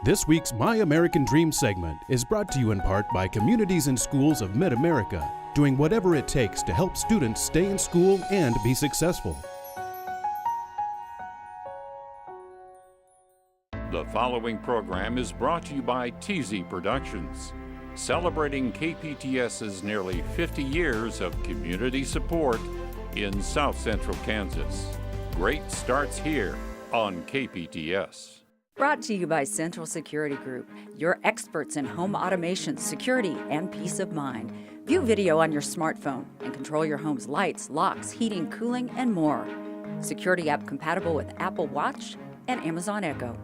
This week's My American Dream segment is brought to you in part by Communities and Schools of Mid-America, doing whatever it takes to help students stay in school and be successful. The following program is brought to you by TZ Productions, celebrating KPTS's nearly 50 years of community support in South Central Kansas. Great starts here on KPTS. Brought to you by Central Security Group, your experts in home automation, security, and peace of mind. View video on your smartphone and control your home's lights, locks, heating, cooling, and more. Security app compatible with Apple Watch and Amazon Echo.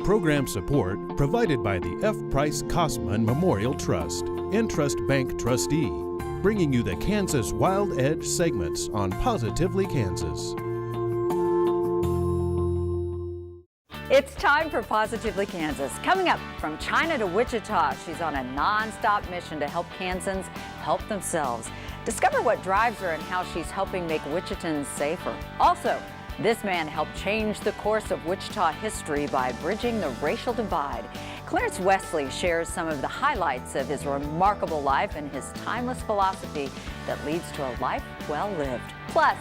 Program support provided by the F. Price Kosman Memorial Trust, Entrust Bank trustee, bringing you the Kansas Wild Edge segments on Positively Kansas. It's time for Positively Kansas. Coming up, from China to Wichita, she's on a non-stop mission to help Kansans help themselves. Discover what drives her and how she's helping make Wichitans safer. Also, this man helped change the course of Wichita history by bridging the racial divide. Clarence Wesley shares some of the highlights of his remarkable life and his timeless philosophy that leads to a life well lived. Plus,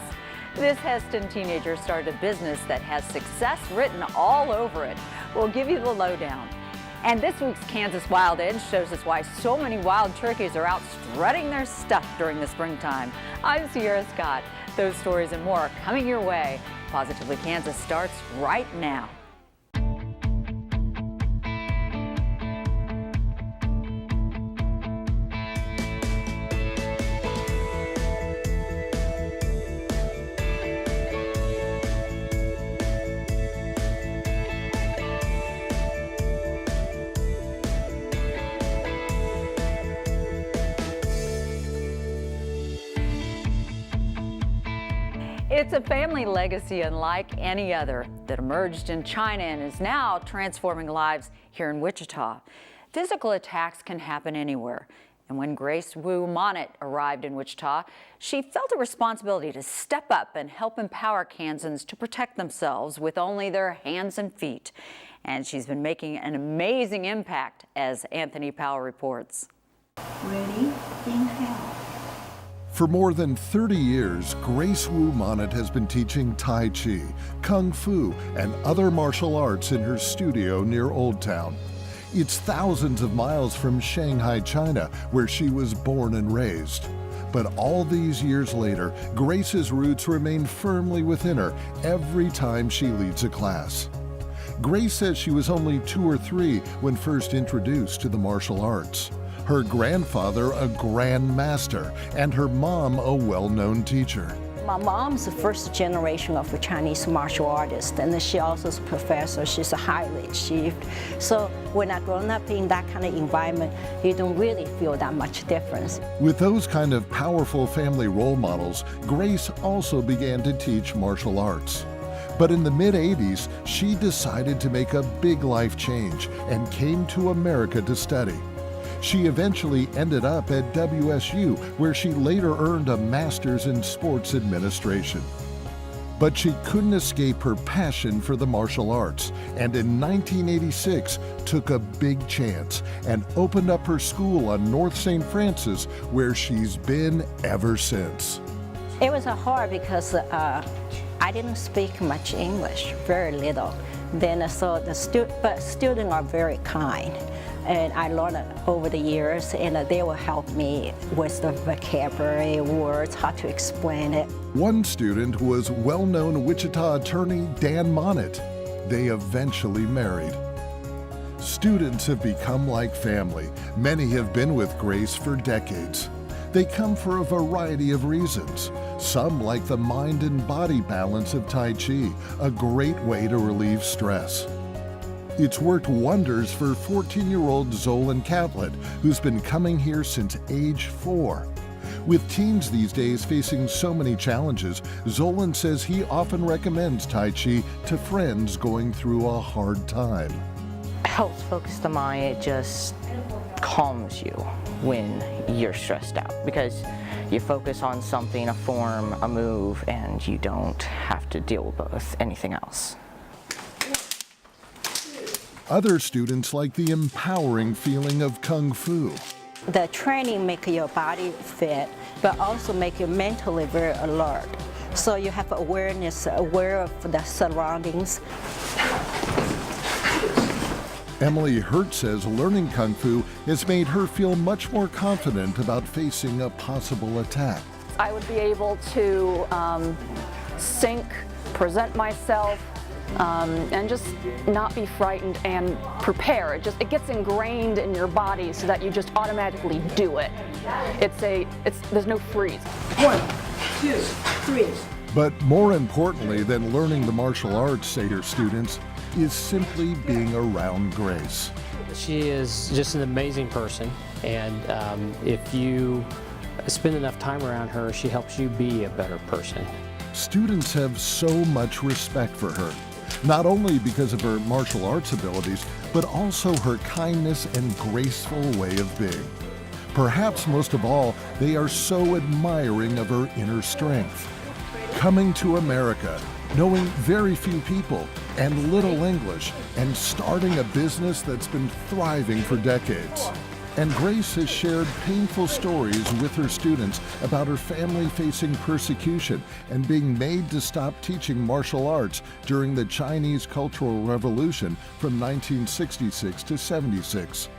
this Heston teenager started a business that has success written all over it. We'll give you the lowdown. And this week's Kansas Wild Edge shows us why so many wild turkeys are out strutting their stuff during the springtime. I'm Sierra Scott. Those stories and more are coming your way. Positively Kansas starts right now. It's a family legacy unlike any other that emerged in China and is now transforming lives here in Wichita. Physical attacks can happen anywhere. And when Grace Wu Monnat arrived in Wichita, she felt a responsibility to step up and help empower Kansans to protect themselves with only their hands and feet. And she's been making an amazing impact, as Anthony Powell reports. Ready? Inhale. For more than 30 years, Grace Wu Monnat has been teaching Tai Chi, Kung Fu, and other martial arts in her studio near Old Town. It's thousands of miles from Shanghai, China, where she was born and raised. But all these years later, Grace's roots remain firmly within her every time she leads a class. Grace says she was only 2 or 3 when first introduced to the martial arts. Her grandfather a grand master, and her mom a well-known teacher. My mom's the first generation of a Chinese martial artist, and she also is a professor. She's a highly achieved. So when I grown up in that kind of environment, you don't really feel that much difference. With those kind of powerful family role models, Grace also began to teach martial arts. But in the mid-'80s, she decided to make a big life change and came to America to study. She eventually ended up at WSU, where she later earned a master's in sports administration. But she couldn't escape her passion for the martial arts, and in 1986 took a big chance and opened up her school on North St. Francis, where she's been ever since. It was hard because I didn't speak much English, very little. Then so but students are very kind. And I learned it over the years, and they will help me with the vocabulary, words, how to explain it. One student was well-known Wichita attorney Dan Monnat. They eventually married. Students have become like family. Many have been with Grace for decades. They come for a variety of reasons. Some like the mind and body balance of Tai Chi, a great way to relieve stress. It's worked wonders for 14-year-old Zolan Catlett, who's been coming here since age 4. With teens these days facing so many challenges, Zolan says he often recommends Tai Chi to friends going through a hard time. It helps focus the mind. It just calms you when you're stressed out because you focus on something, a form, a move, and you don't have to deal with anything else. Other students like the empowering feeling of Kung Fu. The training make your body fit, but also make you mentally very alert. So you have awareness, aware of the surroundings. Emily Hurt says learning Kung Fu has made her feel much more confident about facing a possible attack. I would be able to sink, present myself, and just not be frightened and prepare. It gets ingrained in your body so that you just automatically do it. There's no freeze. 1, 2, 3. But more importantly than learning the martial arts, say her students, is simply being around Grace. She is just an amazing person, and if you spend enough time around her, she helps you be a better person. Students have so much respect for her, not only because of her martial arts abilities, but also her kindness and graceful way of being. Perhaps most of all, they are so admiring of her inner strength. Coming to America, knowing very few people and little English, and starting a business that's been thriving for decades. And Grace has shared painful stories with her students about her family facing persecution and being made to stop teaching martial arts during the Chinese Cultural Revolution from 1966 to 76.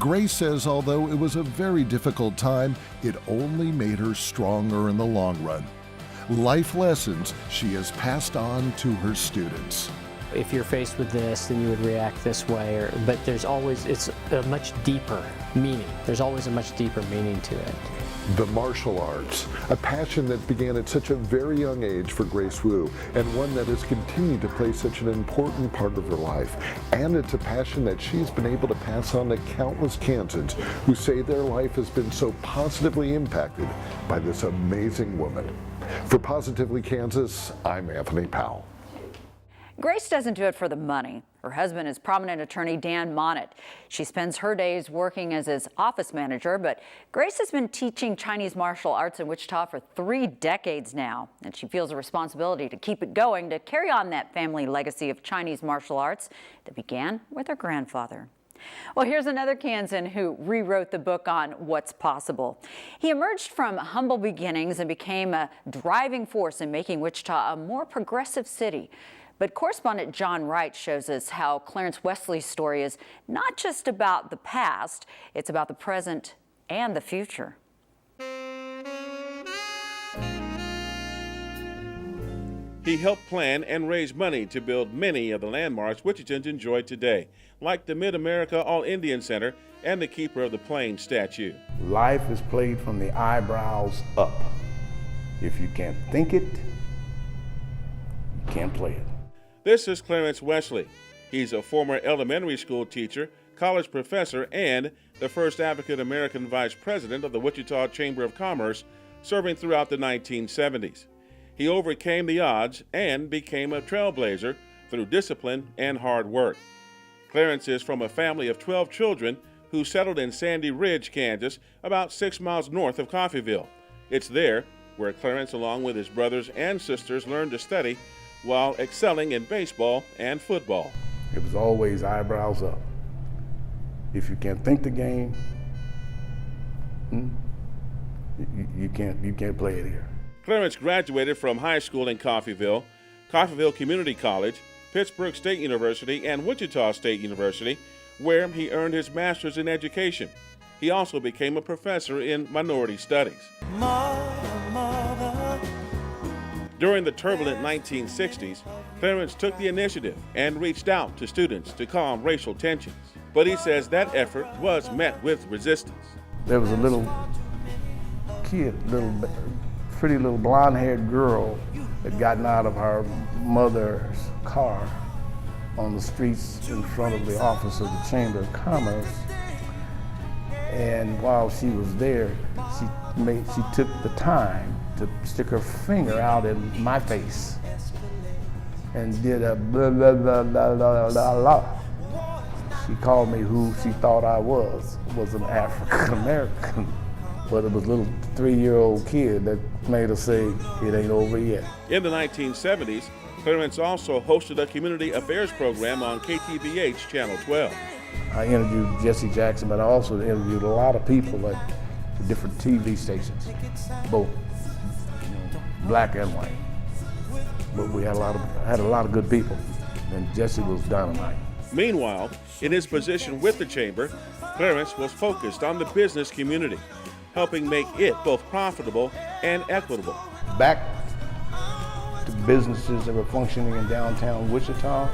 Grace says although it was a very difficult time, it only made her stronger in the long run. Life lessons she has passed on to her students. If you're faced with this, then you would react this way, but it's a much deeper meaning. There's always a much deeper meaning to it. The martial arts, a passion that began at such a very young age for Grace Wu, and one that has continued to play such an important part of her life. And it's a passion that she's been able to pass on to countless Kansans who say their life has been so positively impacted by this amazing woman. For Positively Kansas, I'm Anthony Powell. Grace doesn't do it for the money. Her husband is prominent attorney Dan Monnat. She spends her days working as his office manager, but Grace has been teaching Chinese martial arts in Wichita for 3 decades now, and she feels a responsibility to keep it going, to carry on that family legacy of Chinese martial arts that began with her grandfather. Well, here's another Kansan who rewrote the book on what's possible. He emerged from humble beginnings and became a driving force in making Wichita a more progressive city. But correspondent John Wright shows us how Clarence Wesley's story is not just about the past, it's about the present and the future. He helped plan and raise money to build many of the landmarks Wichitans enjoy today, like the Mid-America All-Indian Center and the Keeper of the Plains statue. Life is played from the eyebrows up. If you can't think it, you can't play it. This is Clarence Wesley. He's a former elementary school teacher, college professor, and the first African-American vice president of the Wichita Chamber of Commerce, serving throughout the 1970s. He overcame the odds and became a trailblazer through discipline and hard work. Clarence is from a family of 12 children who settled in Sandy Ridge, Kansas, about 6 miles north of Coffeyville. It's there where Clarence, along with his brothers and sisters, learned to study while excelling in baseball and football. It was always eyebrows up. If you can't think the game, you can't play it here. Clarence graduated from high school in Coffeyville, Coffeyville Community College, Pittsburgh State University, and Wichita State University, where he earned his master's in education. He also became a professor in minority studies. During the turbulent 1960s, Clarence took the initiative and reached out to students to calm racial tensions. But he says that effort was met with resistance. There was a little kid, pretty little blonde-haired girl had gotten out of her mother's car on the streets in front of the office of the Chamber of Commerce. And while she was there, she took the time to stick her finger out in my face and did a blah, blah, blah, blah, blah, blah, blah. She called me who she thought I was an African American. But it was a little 3-year-old kid that made her say, it ain't over yet. In the 1970s, Clarence also hosted a community affairs program on KTVH Channel 12. I interviewed Jesse Jackson, but I also interviewed a lot of people at different TV stations, both black and white. But we had a lot of good people, and Jesse was dynamite. Meanwhile, in his position with the Chamber, Clarence was focused on the business community, helping make it both profitable and equitable. Back to businesses that were functioning in downtown Wichita,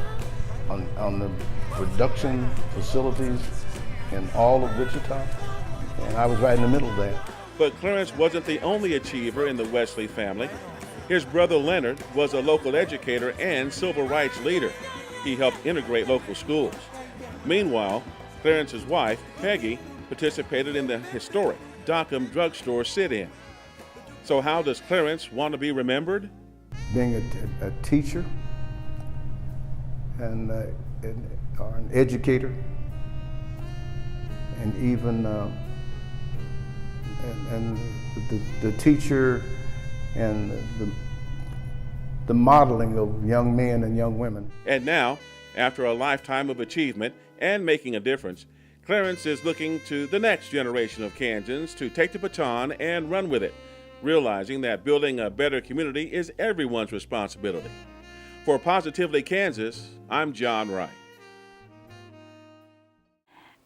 on the production facilities in all of Wichita, and I was right in the middle of that. But Clarence wasn't the only achiever in the Wesley family. His brother Leonard was a local educator and civil rights leader. He helped integrate local schools. Meanwhile, Clarence's wife, Peggy, participated in the historic Dockham drugstore sit-in. So how does Clarence want to be remembered? Being a teacher and or an educator, and even the teacher and the modeling of young men and young women. And now, after a lifetime of achievement and making a difference, Clarence is looking to the next generation of Kansans to take the baton and run with it, realizing that building a better community is everyone's responsibility. For Positively Kansas, I'm John Wright.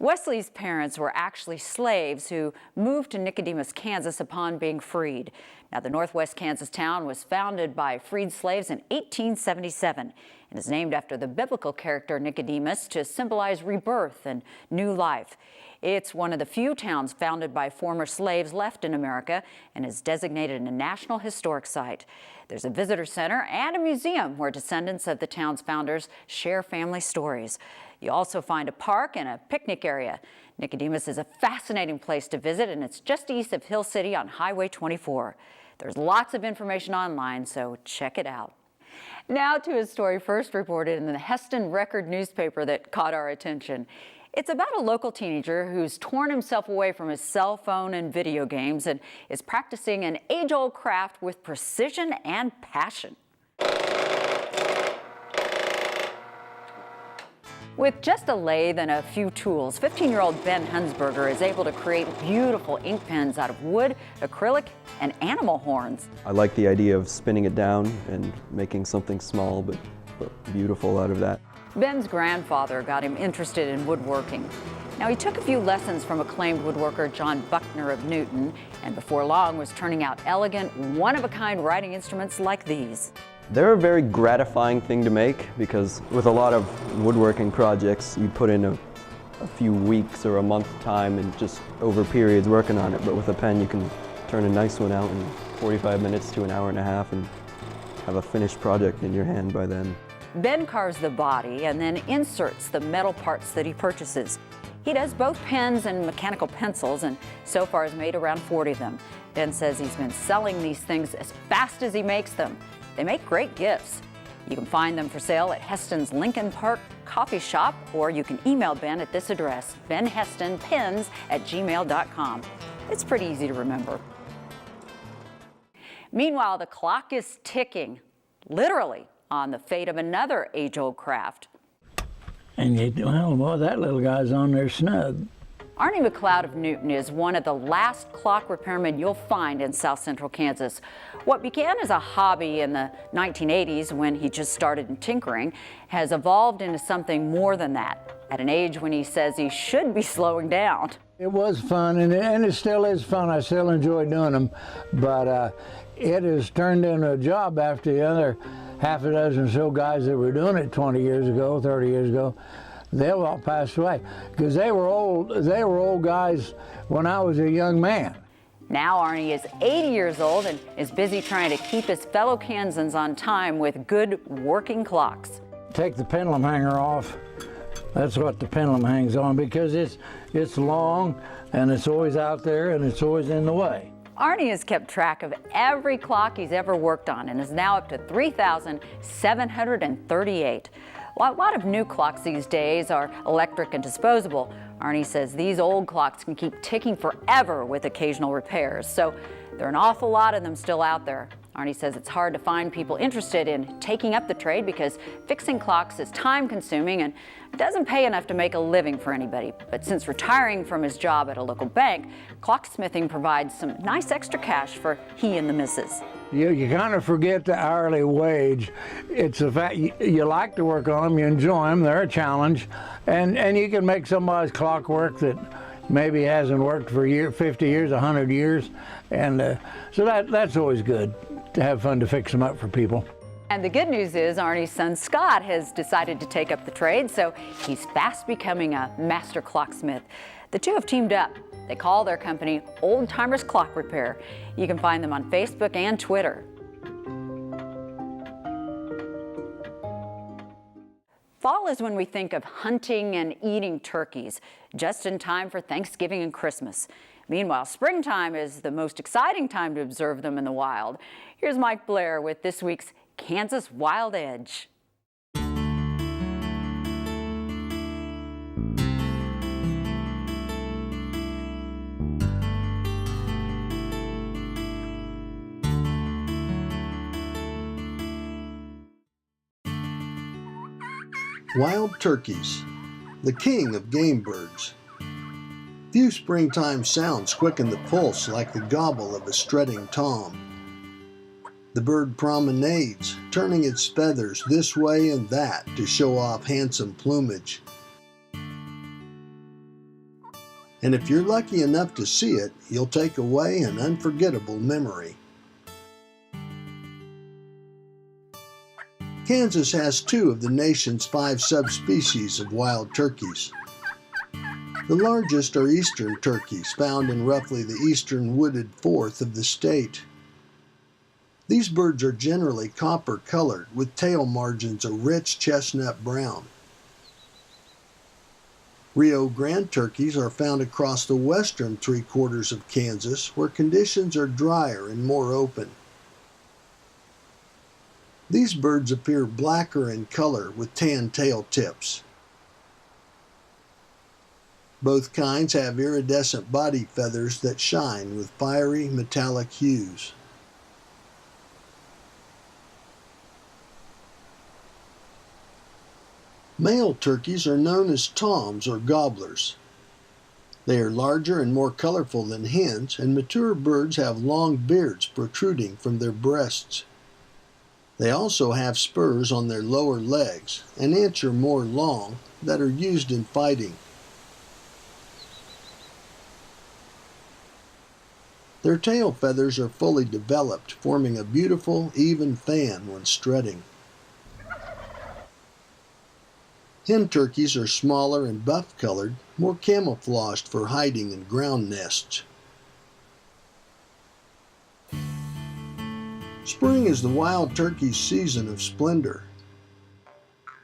Wesley's parents were actually slaves who moved to Nicodemus, Kansas upon being freed. Now, the northwest Kansas town was founded by freed slaves in 1877 and is named after the biblical character Nicodemus to symbolize rebirth and new life. It's one of the few towns founded by former slaves left in America and is designated a National Historic Site. There's a visitor center and a museum where descendants of the town's founders share family stories. You also find a park and a picnic area. Nicodemus is a fascinating place to visit, and it's just east of Hill City on Highway 24. There's lots of information online, so check it out. Now to a story first reported in the Heston Record newspaper that caught our attention. It's about a local teenager who's torn himself away from his cell phone and video games and is practicing an age-old craft with precision and passion. With just a lathe and a few tools, 15-year-old Ben Hunsberger is able to create beautiful ink pens out of wood, acrylic, and animal horns. I like the idea of spinning it down and making something small but beautiful out of that. Ben's grandfather got him interested in woodworking. Now, he took a few lessons from acclaimed woodworker John Buckner of Newton, and before long was turning out elegant, one-of-a-kind writing instruments like these. They're a very gratifying thing to make because with a lot of woodworking projects, you put in a few weeks or a month time and just over periods working on it. But with a pen, you can turn a nice one out in 45 minutes to an hour and a half and have a finished project in your hand by then. Ben carves the body and then inserts the metal parts that he purchases. He does both pens and mechanical pencils, and so far has made around 40 of them. Ben says he's been selling these things as fast as he makes them. They make great gifts. You can find them for sale at Heston's Lincoln Park Coffee Shop, or you can email Ben at this address, benhestonpens@gmail.com. It's pretty easy to remember. Meanwhile, the clock is ticking, literally, on the fate of another age-old craft. And well, boy, that little guy's on there snug. Arnie McLeod of Newton is one of the last clock repairmen you'll find in south central Kansas. What began as a hobby in the 1980s when he just started in tinkering has evolved into something more than that, at an age when he says he should be slowing down. It was fun, and it still is fun. I still enjoy doing them, but it has turned into a job after the other half a dozen or so guys that were doing it 20 years ago, 30 years ago. They've all passed away because they were old guys when I was a young man. Now Arnie is 80 years old and is busy trying to keep his fellow Kansans on time with good working clocks. Take the pendulum hanger off. That's what the pendulum hangs on because it's long and it's always out there and it's always in the way. Arnie has kept track of every clock he's ever worked on and is now up to 3,738. While a lot of new clocks these days are electric and disposable, Arnie says these old clocks can keep ticking forever with occasional repairs. So there are an awful lot of them still out there. Arnie says it's hard to find people interested in taking up the trade because fixing clocks is time-consuming and doesn't pay enough to make a living for anybody. But since retiring from his job at a local bank, clocksmithing provides some nice extra cash for he and the missus. You kind of forget the hourly wage. It's the fact you like to work on them, you enjoy them, they're a challenge, and you can make somebody's clock work that maybe hasn't worked for 50 years, 100 years, and so that's always good, to have fun to fix them up for people. And the good news is Arnie's son Scott has decided to take up the trade, so he's fast becoming a master clocksmith. The two have teamed up. They call their company Old Timers Clock Repair. You can find them on Facebook and Twitter. Fall is when we think of hunting and eating turkeys, just in time for Thanksgiving and Christmas. Meanwhile, springtime is the most exciting time to observe them in the wild. Here's Mike Blair with this week's Kansas Wild Edge. Wild turkeys, the king of game birds. Few springtime sounds quicken the pulse like the gobble of a strutting tom. The bird promenades, turning its feathers this way and that to show off handsome plumage. And if you're lucky enough to see it, you'll take away an unforgettable memory. Kansas has 2 of the nation's 5 subspecies of wild turkeys. The largest are eastern turkeys, found in roughly the eastern wooded fourth of the state. These birds are generally copper-colored, with tail margins a rich chestnut brown. Rio Grande turkeys are found across the western 3/4 of Kansas, where conditions are drier and more open. These birds appear blacker in color with tan tail tips. Both kinds have iridescent body feathers that shine with fiery metallic hues. Male turkeys are known as toms or gobblers. They are larger and more colorful than hens, and mature birds have long beards protruding from their breasts. They also have spurs on their lower legs, an inch or more long, that are used in fighting. Their tail feathers are fully developed, forming a beautiful, even fan when strutting. Hen turkeys are smaller and buff-colored, more camouflaged for hiding in ground nests. Spring is the wild turkey's season of splendor.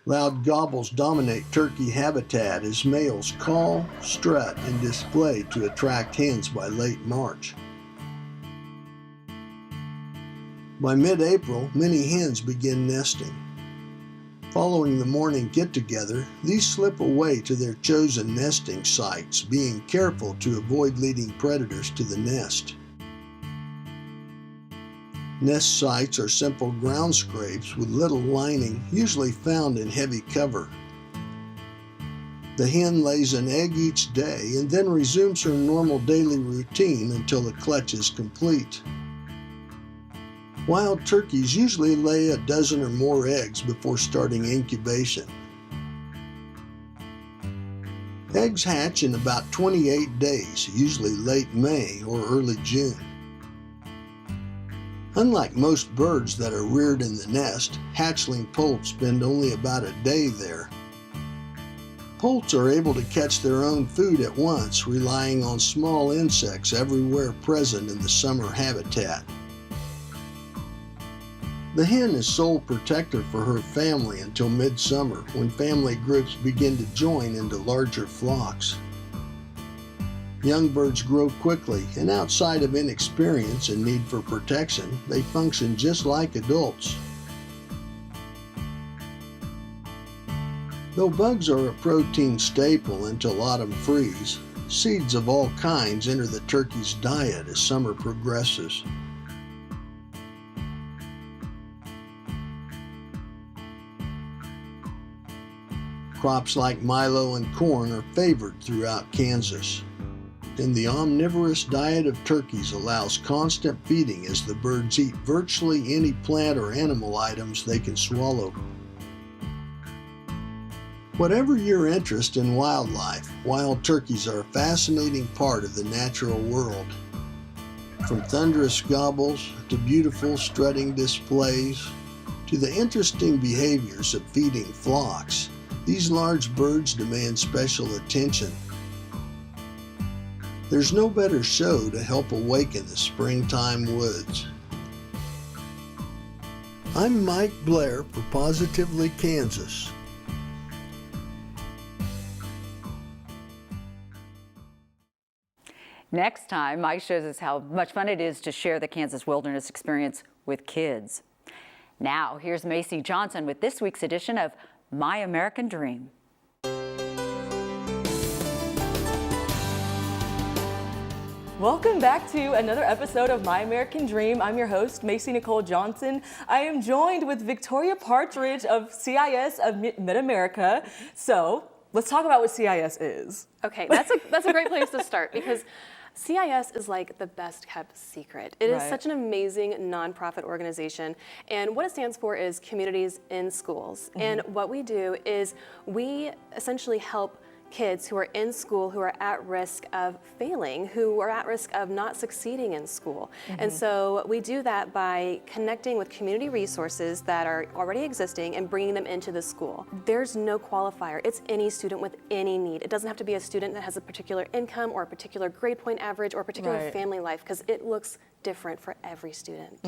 Loud gobbles dominate turkey habitat as males call, strut, and display to attract hens by late March. By mid-April, many hens begin nesting. Following the morning get-together, these slip away to their chosen nesting sites, being careful to avoid leading predators to the nest. Nest sites are simple ground scrapes with little lining, usually found in heavy cover. The hen lays an egg each day and then resumes her normal daily routine until the clutch is complete. Wild turkeys usually lay a dozen or more eggs before starting incubation. Eggs hatch in about 28 days, usually late May or early June. Unlike most birds that are reared in the nest, hatchling poults spend only about a day there. Poults are able to catch their own food at once, relying on small insects everywhere present in the summer habitat. The hen is sole protector for her family until midsummer, when family groups begin to join into larger flocks. Young birds grow quickly, and outside of inexperience and need for protection, they function just like adults. Though bugs are a protein staple until autumn freeze, seeds of all kinds enter the turkey's diet as summer progresses. Crops like milo and corn are favored throughout Kansas. And the omnivorous diet of turkeys allows constant feeding as the birds eat virtually any plant or animal items they can swallow. Whatever your interest in wildlife, wild turkeys are a fascinating part of the natural world. From thunderous gobbles to beautiful strutting displays to the interesting behaviors of feeding flocks, these large birds demand special attention. There's no better show to help awaken the springtime woods. I'm Mike Blair for Positively Kansas. Next time, Mike shows us how much fun it is to share the Kansas wilderness experience with kids. Now, here's Macy Johnson with this week's edition of My American Dream. Welcome back to another episode of My American Dream. I'm your host, Macy Nicole Johnson. I am joined with Victoria Partridge of CIS of Mid-America. So let's talk about what CIS is. Okay, that's a great place to start because CIS is like the best kept secret. It is such an amazing nonprofit organization, and what it stands for is Communities in Schools. And what we do is we essentially help kids who are in school who are at risk of failing, who are at risk of not succeeding in school. And so we do that by connecting with community resources that are already existing and bringing them into the school. There's no qualifier. It's any student with any need. It doesn't have to be a student that has a particular income or a particular grade point average or a particular family life, because it looks different for every student.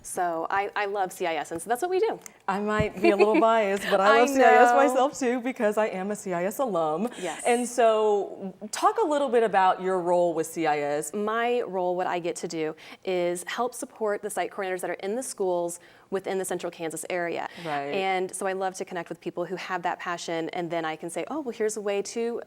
So I love CIS, and so that's what we do. I might be a little biased, but I love CIS myself too because I am a CIS alum. Yes. And so talk a little bit about your role with CIS. My role, what I get to do, is help support the site coordinators that are in the schools within the central Kansas area. And so I love to connect with people who have that passion, and then I can say, oh, well, here's a way to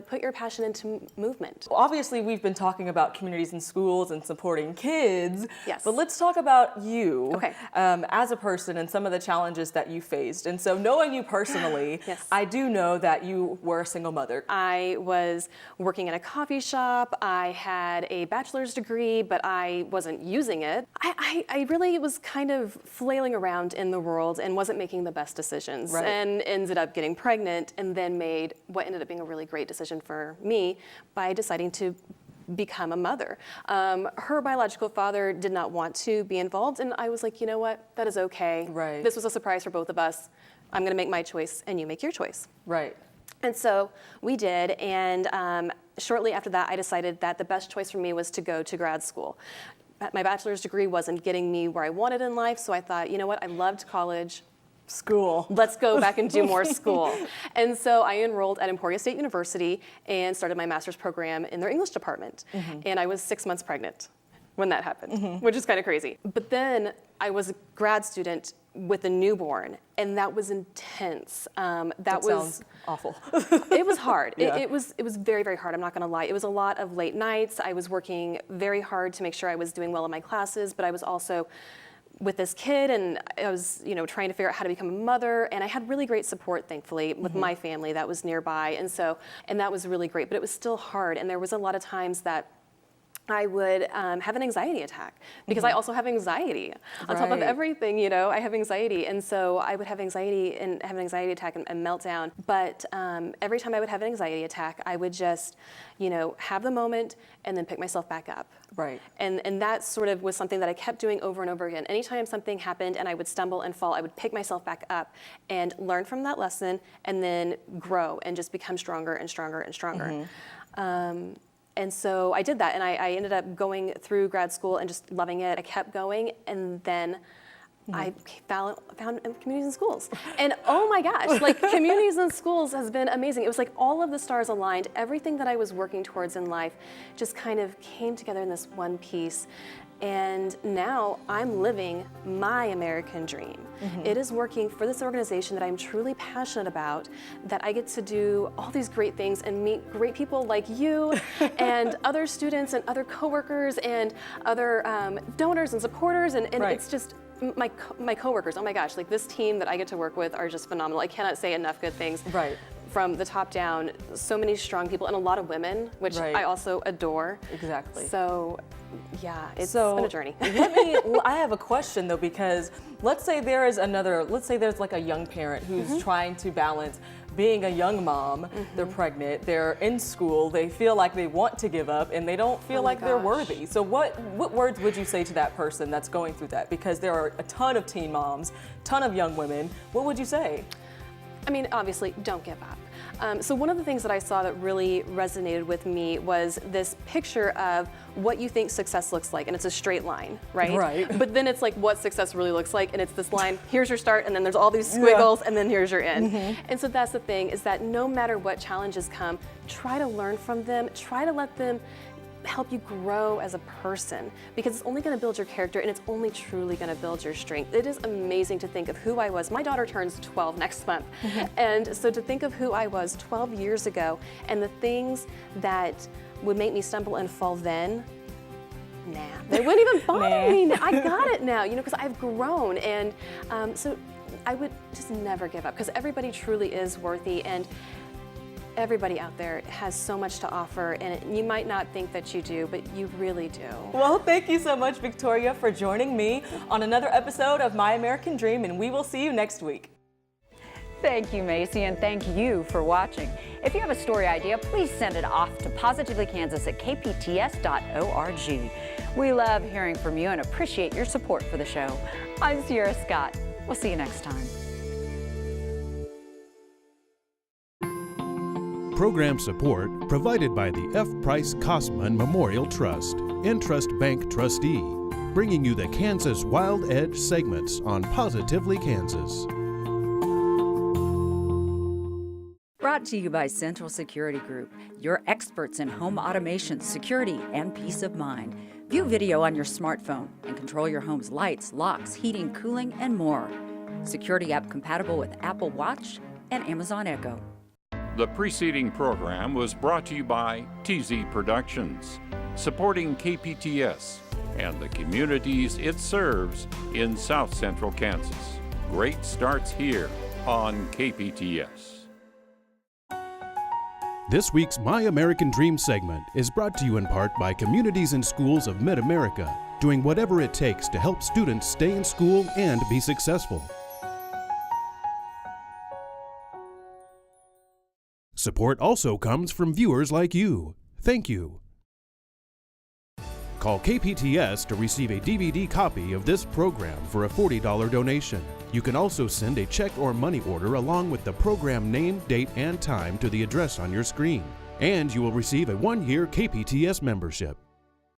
put your passion into movement. Well, obviously, we've been talking about communities in schools and supporting kids. Yes. But let's talk about you as a person and some of the challenges that you faced. And so knowing you personally, I do know that you were a single mother. I was working in a coffee shop. I had a bachelor's degree, but I wasn't using it. I really was kind of flailing around in the world and wasn't making the best decisions, and ended up getting pregnant, and then made what ended up being a really great decision for me by deciding to become a mother. Her biological father did not want to be involved, and I was like, you know what, that is okay. This was a surprise for both of us. I'm gonna make my choice and you make your choice. And so we did, and shortly after that I decided that the best choice for me was to go to grad school. My bachelor's degree wasn't getting me where I wanted in life, so I thought, you know what, I loved college. School. Let's go back and do more school. And so I enrolled at Emporia State University and started my master's program in their English department. And I was 6 months pregnant when that happened, which is kind of crazy. But then I was a grad student with a newborn, and that was intense. That was sounds awful. It was hard. It was very, very hard. I'm not gonna lie. It was a lot of late nights. I was working very hard to make sure I was doing well in my classes, but I was also with this kid, and I was, trying to figure out how to become a mother, and I had really great support, thankfully, with my family that was nearby, and that was really great, but it was still hard, and there was a lot of times that I would have an anxiety attack because I also have anxiety. On top of everything, I have anxiety. And so I would have anxiety and have an anxiety attack and meltdown. But every time I would have an anxiety attack, I would just, have the moment and then pick myself back up. And that sort of was something that I kept doing over and over again. Anytime something happened and I would stumble and fall, I would pick myself back up and learn from that lesson and then grow and just become stronger and stronger and stronger. And so I did that, and I ended up going through grad school and just loving it. I kept going, and then I found Communities in Schools. And oh my gosh, Communities in Schools has been amazing. It was like all of the stars aligned. Everything that I was working towards in life just kind of came together in this one piece. And now I'm living my American dream. It is working for this organization that I'm truly passionate about, that I get to do all these great things and meet great people like you and other students and other coworkers and other donors and supporters. And it's just my coworkers, oh my gosh, this team that I get to work with are just phenomenal. I cannot say enough good things. from the top down, so many strong people and a lot of women, which I also adore. Exactly. So yeah, it's been a journey. I have a question though, because let's say there's like a young parent who's trying to balance being a young mom, they're pregnant, they're in school, they feel like they want to give up and they don't feel like they're worthy. So what words would you say to that person that's going through that? Because there are a ton of teen moms, ton of young women. What would you say? I mean, obviously, don't give up. So one of the things that I saw that really resonated with me was this picture of what you think success looks like, and it's a straight line, right? Right. But then it's like what success really looks like, and it's this line, here's your start, and then there's all these squiggles, and then here's your end. And so that's the thing, is that no matter what challenges come, try to learn from them, try to let them help you grow as a person, because it's only going to build your character and it's only truly going to build your strength. It is amazing to think of who I was. My daughter turns 12 next month. And so to think of who I was 12 years ago and the things that would make me stumble and fall then, they wouldn't even bother me. I got it now, because I've grown. And so I would just never give up, because everybody truly is worthy, and everybody out there has so much to offer, and you might not think that you do, but you really do. Well, thank you so much, Victoria, for joining me on another episode of My American Dream, and we will see you next week. Thank you, Macy, and thank you for watching. If you have a story idea, please send it off to positivelykansas@kpts.org. We love hearing from you and appreciate your support for the show. I'm Sierra Scott. We'll see you next time. Program support provided by the F. Price Kosman Memorial Trust, Entrust Bank Trustee, bringing you the Kansas Wild Edge segments on Positively Kansas. Brought to you by Central Security Group, your experts in home automation, security, and peace of mind. View video on your smartphone and control your home's lights, locks, heating, cooling, and more. Security app compatible with Apple Watch and Amazon Echo. The preceding program was brought to you by TZ Productions, supporting KPTS and the communities it serves in South Central Kansas. Great starts here on KPTS. This week's My American Dream segment is brought to you in part by Communities and Schools of Mid-America, doing whatever it takes to help students stay in school and be successful. Support also comes from viewers like you. Thank you. Call KPTS to receive a DVD copy of this program for a $40 donation. You can also send a check or money order along with the program name, date, and time to the address on your screen. And you will receive a 1-year KPTS membership.